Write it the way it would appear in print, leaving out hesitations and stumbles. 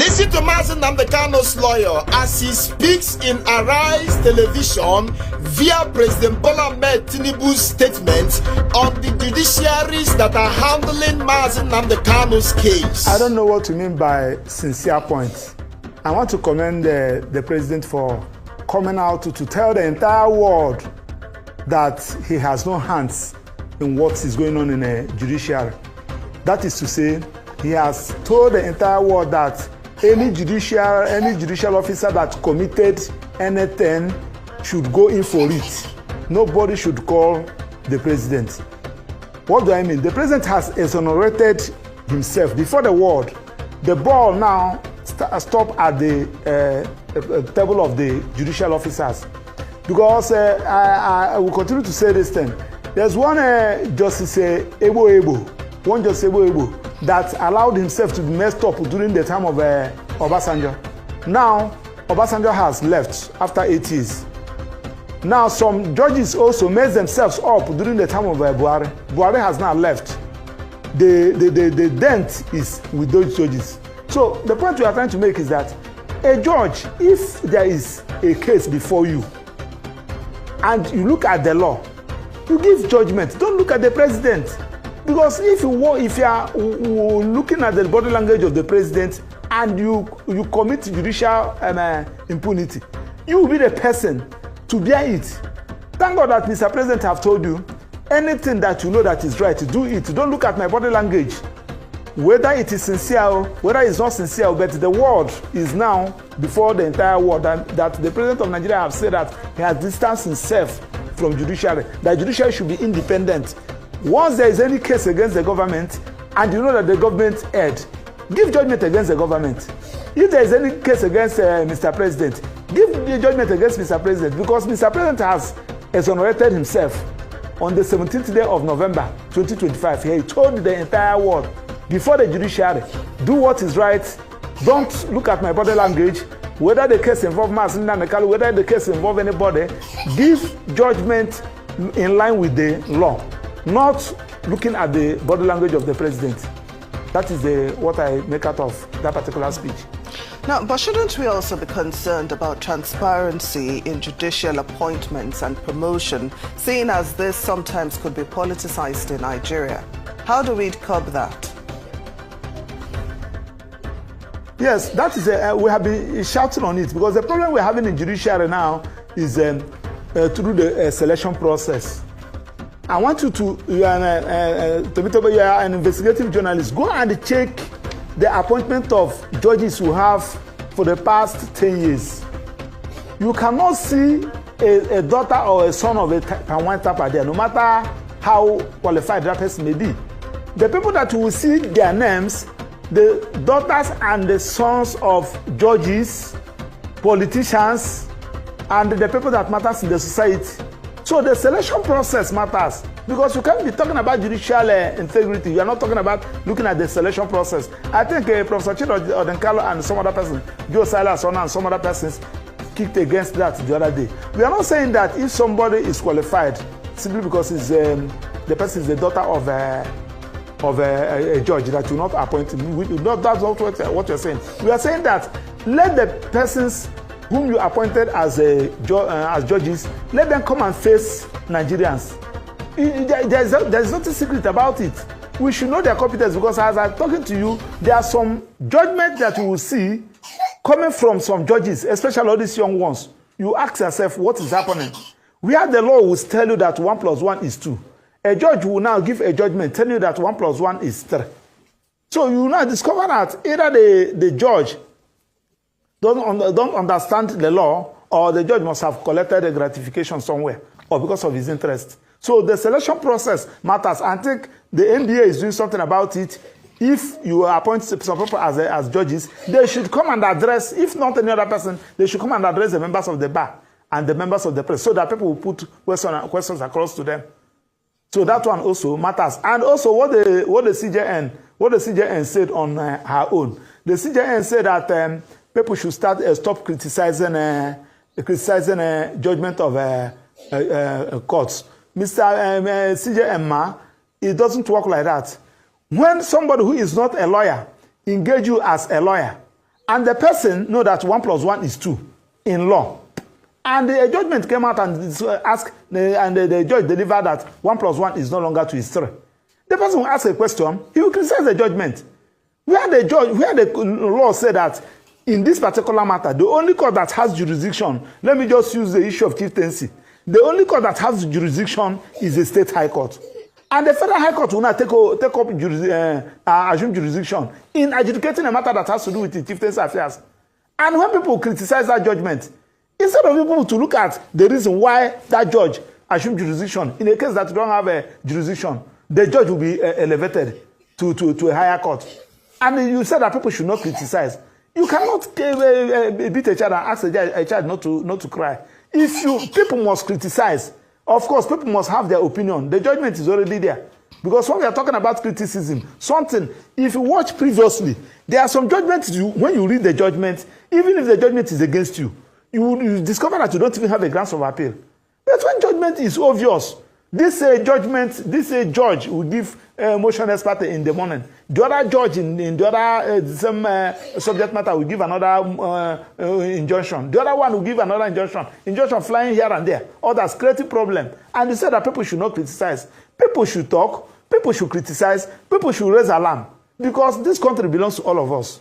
Listen to Mazi Nnamdi Kanu's lawyer as he speaks in Arise Television via President Bola Ahmed Tinibu's statement on the judiciaries that are handling Mazi Nnamdi Kanu's case. I don't know what you mean by sincere points. I want to commend the president for coming out to tell the entire world that he has no hands in what is going on in the judiciary. That is to say, he has told the entire world that any judicial officer that committed anything should go in for it. Nobody should call the president. What do I mean? The president has exonerated himself before the world. The ball now stop at the table of the judicial officers, because I will continue to say this thing. There's one Justice one Justice Ebo that allowed himself to be messed up during the time of Obasanjo. Now Obasanjo has left after 8 years. Now some judges also messed themselves up during the time of Buhari. Buhari has now left. The dent is with those judges. So the point we are trying to make is that a judge, if there is a case before you and you look at the law, you give judgment. Don't look at the president. Because if you are looking at the body language of the president and you commit judicial impunity, you will be the person to bear it. Thank God that Mr. President have told you, anything that you know that is right, do it. Don't look at my body language. Whether it is sincere, whether it's not sincere, but the world is now before the entire world that the President of Nigeria have said that he has distanced himself from judiciary. That judiciary should be independent. Once there is any case against the government and you know that the government erred, give judgment against the government. If there is any case against Mr. President, give the judgment against Mr. President, because Mr. President has exonerated himself on the 17th day of November 2025. He told the entire world before the judiciary, do what is right. Don't look at my body language. Whether the case involves Mazi Nnamdi Kanu, whether the case involves anybody, give judgment in line with the law. Not looking at the body language of the president. That is what I make out of that particular speech. Now, but shouldn't we also be concerned about transparency in judicial appointments and promotion, seeing as this sometimes could be politicized in Nigeria? How do we curb that? Yes, that is we have been shouting on it, because the problem we're having in judiciary now is through the selection process. I want you to, you are an investigative journalist, go and check the appointment of judges we have for the past 10 years. You cannot see a daughter or a son of a Panwan Tapa there, no matter how qualified that person may be. The people that will see their names, the daughters and the sons of judges, politicians, and the people that matters in the society. So the selection process matters, because you can't be talking about judicial integrity. You are not talking about looking at the selection process. I think Professor Chido Odenkalo and some other person, Joe Silas and some other persons kicked against that the other day. We are not saying that if somebody is qualified simply because the person is the daughter of a judge that you not appoint him. That's not what you're saying. We are saying that let the persons whom you appointed as judges, let them come and face Nigerians. There's nothing secret about it. We should know their competence, because as I'm talking to you, there are some judgments that you will see coming from some judges, especially all these young ones. You ask yourself, what is happening? Where the law will tell you that 1 + 1 is 2. A judge will now give a judgment telling you that 1 + 1 is 3. So you will now discover that either the judge don't understand the law, or the judge must have collected a gratification somewhere, or because of his interest. So the selection process matters. I think the NBA is doing something about it. If you appoint some people as judges, they should come and address, if not any other person, they should come and address the members of the bar and the members of the press, so that people will put questions across to them. So that one also matters. And also what the CJN said on her own. The CJN said that people should stop criticizing judgment of courts. Mr. CJN, it doesn't work like that. When somebody who is not a lawyer engage you as a lawyer and the person know that 1 + 1 is 2 in law, and the judgment came out and asked, and the judge delivered that 1 + 1 is no longer 2, is 3. The person will ask a question, he will criticize the judgment. Where the law said that in this particular matter, the only court that has jurisdiction, let me just use the issue of chieftaincy, the only court that has jurisdiction is the state high court. And the federal high court will not assume jurisdiction in adjudicating a matter that has to do with the chieftaincy affairs. And when people criticize that judgment, instead of people to look at the reason why that judge assumed jurisdiction, in a case that you don't have a jurisdiction, the judge will be elevated to a higher court. And you said that people should not criticize. You cannot beat a child and ask a child not to cry. People must criticize. Of course, people must have their opinion. The judgment is already there. Because when we are talking about criticism, if you watch previously, there are some judgments, when you read the judgment, even if the judgment is against you, you discover that you don't even have a grounds of appeal. But when judgment is obvious, this judge will give motion expert in the morning. The other judge in the other same subject matter will give another injunction. The other one will give another injunction. Injunction flying here and there. Others creating problem. And they said that people should not criticize. People should talk. People should criticize. People should raise alarm. Because this country belongs to all of us.